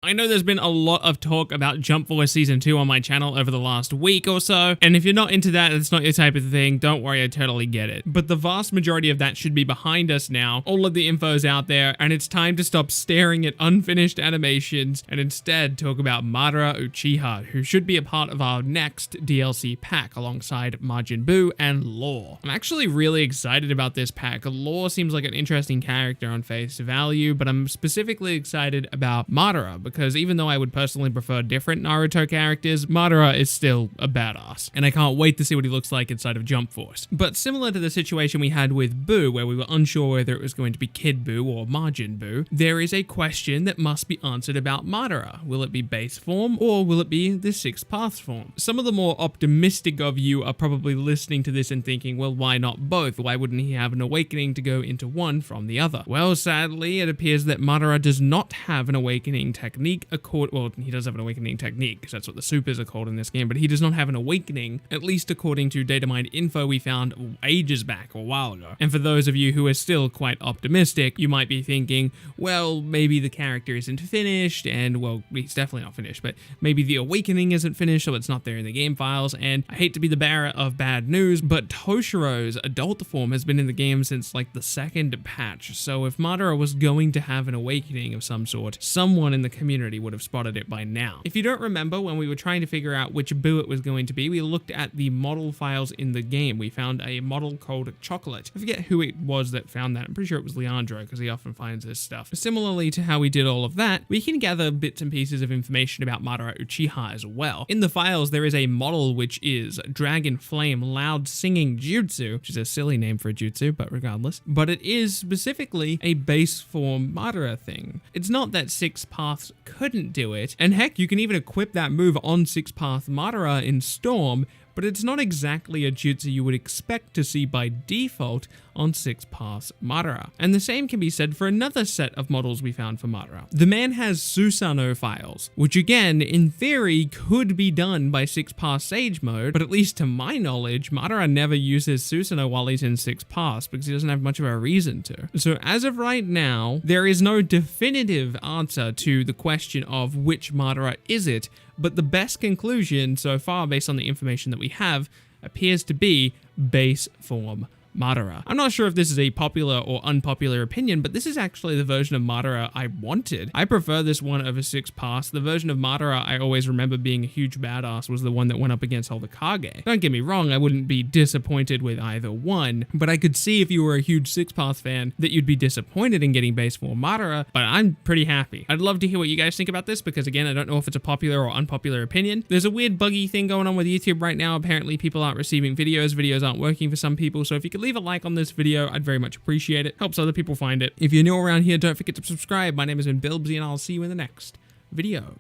I know there's been a lot of talk about Jump Force Season 2 on my channel over the last week or so, and if you're not into that, it's not your type of thing, don't worry, I totally get it. But the vast majority of that should be behind us now. All of the info's out there, and it's time to stop staring at unfinished animations and instead talk about Madara Uchiha, who should be a part of our next DLC pack alongside Majin Buu and Law. I'm actually really excited about this pack. Law seems like an interesting character on face value, but I'm specifically excited about Madara because even though I would personally prefer different Naruto characters, Madara is still a badass, and I can't wait to see what he looks like inside of Jump Force. But similar to the situation we had with Buu, where we were unsure whether it was going to be Kid Buu or Majin Buu, there is a question that must be answered about Madara. Will it be base form, or will it be the Six Paths form? Some of the more optimistic of you are probably listening to this and thinking, well, why not both? Why wouldn't he have an awakening to go into one from the other? Well, sadly, it appears that Madara does not have an awakening technique. Well, he does have an awakening technique, because that's what the supers are called in this game, but he does not have an awakening, at least according to data mined info we found ages back, or a while ago. And for those of you who are still quite optimistic, you might be thinking, well, maybe the character isn't finished, and well, he's definitely not finished, but maybe the awakening isn't finished, so it's not there in the game files. And I hate to be the bearer of bad news, but Toshiro's adult form has been in the game since like the second patch, so if Madara was going to have an awakening of some sort, someone in the community would have spotted it by now. If you don't remember, when we were trying to figure out which Buu it was going to be, we looked at the model files in the game. We found a model called Chocolate. I forget who it was that found that. I'm pretty sure it was Leandro, because he often finds this stuff. Similarly to how we did all of that, we can gather bits and pieces of information about Madara Uchiha as well. In the files, there is a model which is Dragon Flame Loud Singing Jutsu, which is a silly name for a jutsu, but regardless. But it is specifically a base form Madara thing. It's not that Six Paths couldn't do it, and heck, you can even equip that move on Six Path Madara in Storm, but it's not exactly a jutsu you would expect to see by default on Six Paths Madara. And the same can be said for another set of models we found for Madara. The man has Susanoo files, which again, in theory, could be done by Six Paths Sage Mode, but at least to my knowledge, Madara never uses Susanoo while he's in Six Paths because he doesn't have much of a reason to. So as of right now, there is no definitive answer to the question of which Madara is it, but the best conclusion so far, based on the information that we have, appears to be base form Madara. I'm not sure if this is a popular or unpopular opinion, but this is actually the version of Madara I wanted. I prefer this one over Six Paths. The version of Madara I always remember being a huge badass was the one that went up against all the Kage. Don't get me wrong, I wouldn't be disappointed with either one, but I could see if you were a huge Six Paths fan that you'd be disappointed in getting base form Madara, but I'm pretty happy. I'd love to hear what you guys think about this, because again, I don't know if it's a popular or unpopular opinion. There's a weird buggy thing going on with YouTube right now. Apparently people aren't receiving videos aren't working for some people, so if you could leave a like on this video, I'd very much appreciate it. Helps other people find it. If you're new around here, don't forget to subscribe. My name has been Bilbsy, and I'll see you in the next video.